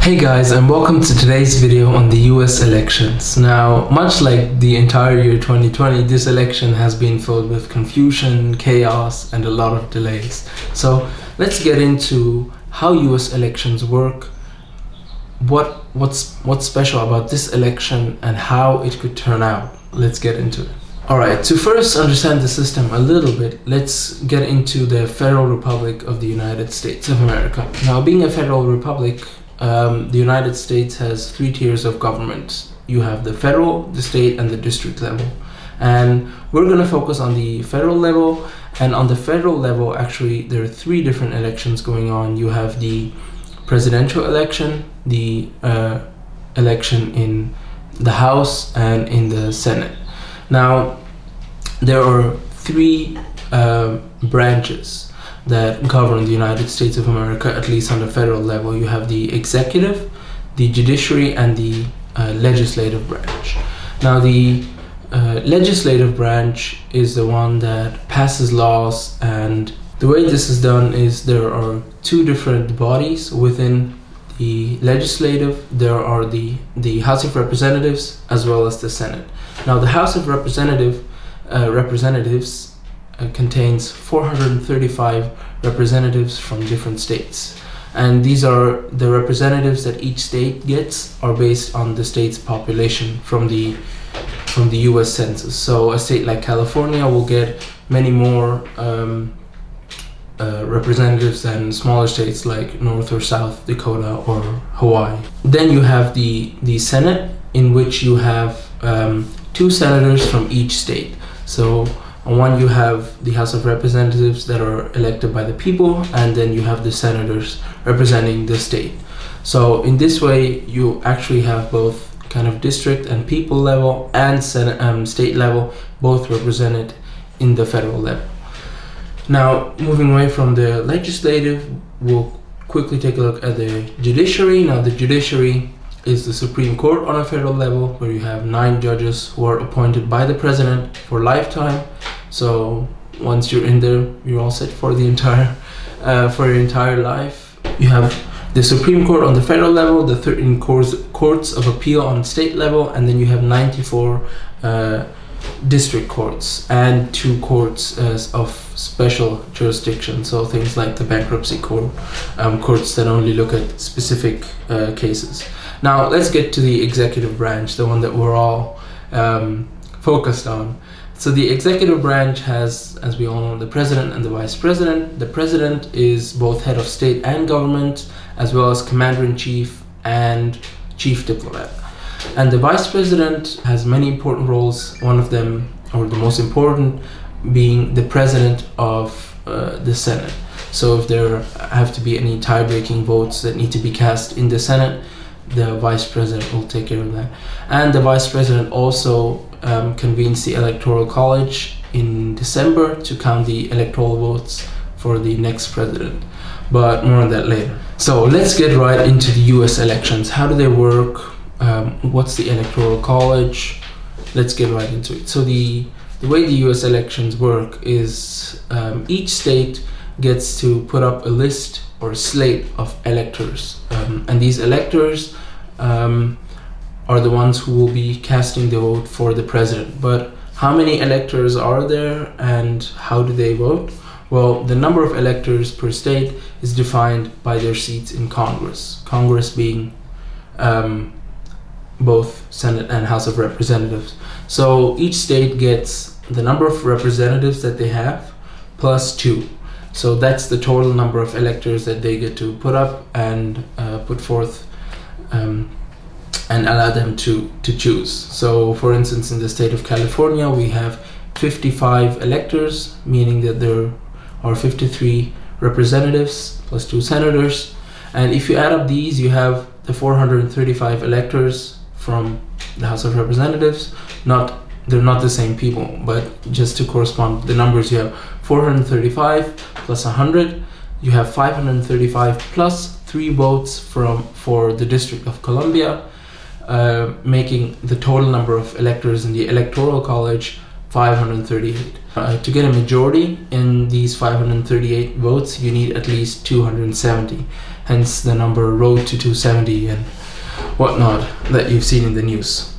Hey guys, and welcome to today's video on the US elections. Now, much like the entire year 2020, this election has been filled with confusion, chaos, and a lot of delays. So let's get into how US elections work, what's special about this election, and how it could turn out. Let's get into it. Alright, to first understand the system a little bit, let's get into the Federal Republic of the United States of America. Now, being a federal republic, the United States has three tiers of government. You have the federal, the state, and the district level. And we're going to focus on the federal level. And on the federal level, actually, there are three different elections going on. You have the presidential election, the election in the House, and in the Senate. Now, there are three branches that govern the United States of America, at least on the federal level. You have the executive, the judiciary, and the legislative branch. Now, the legislative branch is the one that passes laws, and the way this is done is there are two different bodies within the legislative. There are the House of Representatives as well as the Senate. Now, the House of Representatives contains 435 representatives from different states, and these are the representatives that each state gets are based on the state's population from the US Census. So a state like California will get many more representatives than smaller states like North or South Dakota or Hawaii. Then you have the Senate, in which you have two senators from each state. So on one, you have the House of Representatives that are elected by the people, and then you have the senators representing the state. So in this way, you actually have both kind of district and people level and state level, both represented in the federal level. Now, moving away from the legislative, we'll quickly take a look at the judiciary. Now, the judiciary is the Supreme Court on a federal level, where you have 9 judges who are appointed by the president for lifetime. So once you're in there, you're all set for the entire for your entire life. You have the Supreme Court on the federal level, the 13 courts of appeal on state level, and then you have 94 district courts and 2 courts of special jurisdiction. So things like the bankruptcy court, courts that only look at specific cases. Now let's get to the executive branch, the one that we're all focused on. So the executive branch has, as we all know, the president and the vice president. The president is both head of state and government, as well as commander-in-chief and chief diplomat. And the vice president has many important roles, one of them, or the most important, being the president of the Senate. So if there have to be any tie-breaking votes that need to be cast in the Senate, the vice president will take care of that. And the vice president also convenes the Electoral College in December to count the electoral votes for the next president. But more on that later. So let's get right into the US elections. How do they work? What's the Electoral College? Let's get right into it. So the way the US elections work is each state gets to put up a list or a slate of electors, and these electors are the ones who will be casting the vote for the president. But how many electors are there, and how do they vote? Well, the number of electors per state is defined by their seats in Congress. Congress being both Senate and House of Representatives. So each state gets the number of representatives that they have plus 2. So that's the total number of electors that they get to put up and put forth and allow them to choose. So for instance, in the state of California, we have 55 electors, meaning that there are 53 representatives plus 2 senators. And if you add up these, you have the 435 electors from the House of Representatives. They're not the same people, but just to correspond the numbers, you have 435 plus 100, you have 535 plus 3 votes for the District of Columbia, making the total number of electors in the Electoral College 538. To get a majority in these 538 votes, you need at least 270. hence the number Road to 270 and whatnot that you've seen in the news.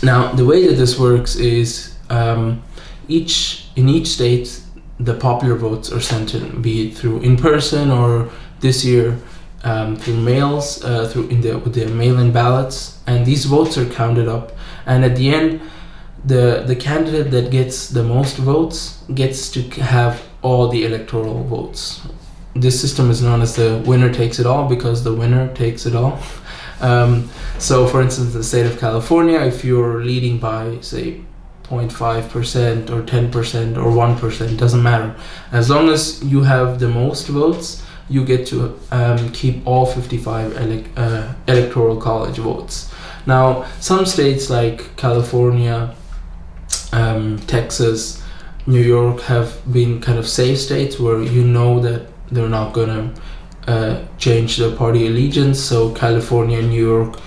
Now, the way that this works is in each state, the popular votes are sent in, be it through in person or this year through mails, with the mail-in ballots, and these votes are counted up. And at the end, the candidate that gets the most votes gets to have all the electoral votes. This system is known as the winner takes it all, because the winner takes it all. So for instance, the state of California, if you're leading by, say, 0.5% or 10% or 1%, doesn't matter. As long as you have the most votes, you get to keep all 55 electoral college votes. Now, some states like California, Texas, New York have been kind of safe states where you know that they're not gonna change their party allegiance. So California and New York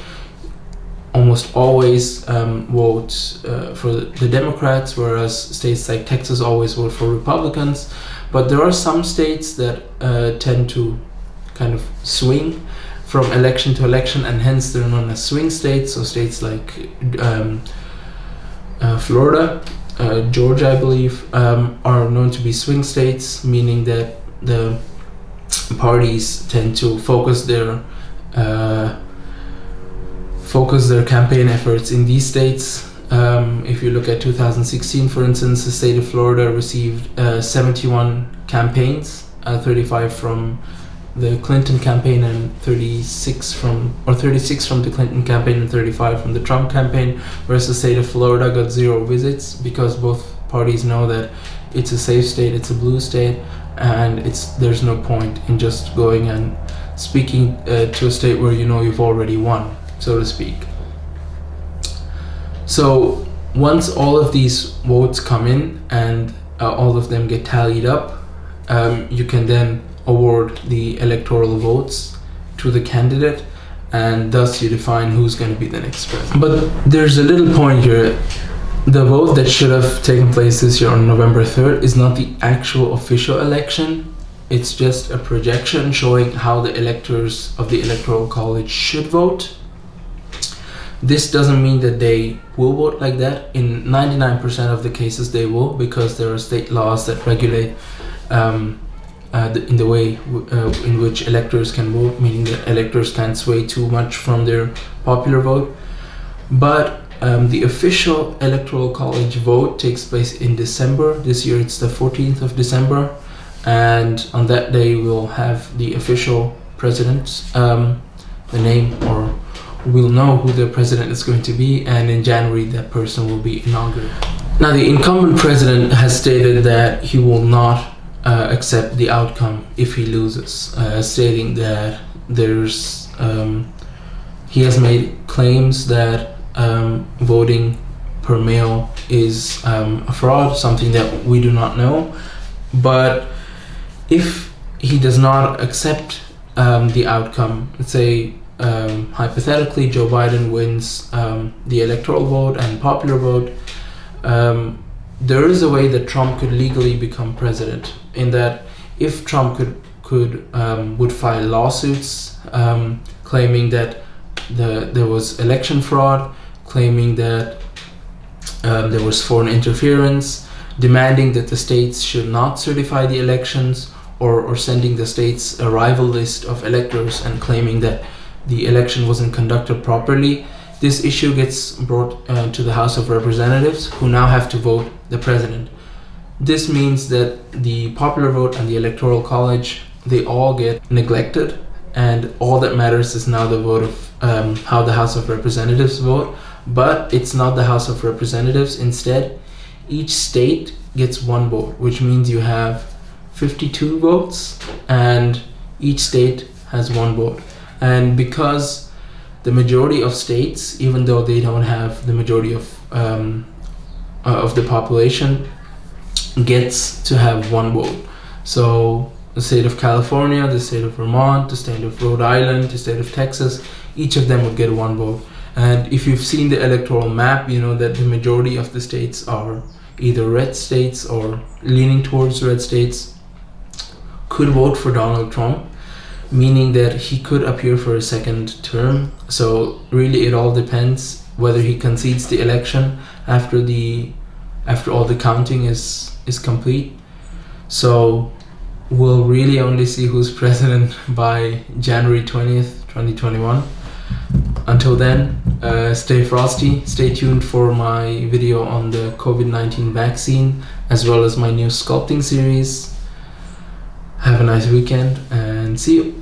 almost always vote for the Democrats, whereas states like Texas always vote for Republicans. But there are some states that tend to kind of swing from election to election, and hence they're known as swing states. So states like Florida, Georgia, I believe, are known to be swing states, meaning that the parties tend to focus their campaign efforts in these states. If you look at 2016, for instance, the state of Florida received 71 campaigns, 35 from the Clinton campaign and 36 from the Clinton campaign and 35 from the Trump campaign, whereas the state of Florida got 0 visits because both parties know that it's a safe state, it's a blue state, and there's no point in just going and speaking to a state where you know you've already won, so to speak. So once all of these votes come in and all of them get tallied up, you can then award the electoral votes to the candidate, and thus you define who's going to be the next president. But there's a little point here. The vote that should have taken place this year on November 3rd is not the actual official election. It's just a projection showing how the electors of the Electoral College should vote. This doesn't mean that they will vote like that. In 99% of the cases they will, because there are state laws that regulate in the way in which electors can vote, meaning that electors can't sway too much from their popular vote. But the official Electoral College vote takes place in December. This year it's the 14th of December, and on that day we'll have the official president, the name, or we'll know who the president is going to be, and in January that person will be inaugurated. Now, the incumbent president has stated that he will not accept the outcome if he loses, stating that he has made claims that voting per mail is a fraud, something that we do not know. But if he does not accept the outcome, let's say hypothetically Joe Biden wins the electoral vote and popular vote, there is a way that Trump could legally become president, in that if Trump would file lawsuits claiming that there was election fraud, claiming that there was foreign interference, demanding that the states should not certify the elections, or sending the states a rival list of electors and claiming that the election wasn't conducted properly, this issue gets brought to the House of Representatives, who now have to vote the president. This means that the popular vote and the Electoral College, they all get neglected, and all that matters is now the vote of how the House of Representatives vote. But it's not the House of Representatives. Instead, each state gets one vote, which means you have 52 votes and each state has one vote. And because the majority of states, even though they don't have the majority of the population, gets to have one vote. So the state of California, the state of Vermont, the state of Rhode Island, the state of Texas, each of them would get one vote. And if you've seen the electoral map, you know that the majority of the states are either red states or leaning towards red states, could vote for Donald Trump. meaning that he could appear for a second term. So really it all depends whether he concedes the election after all the counting is complete. So we'll really only see who's president by January 20th, 2021. Until then, stay frosty. Stay tuned for my video on the COVID-19 vaccine, as well as my new sculpting series. Have a nice weekend and see you.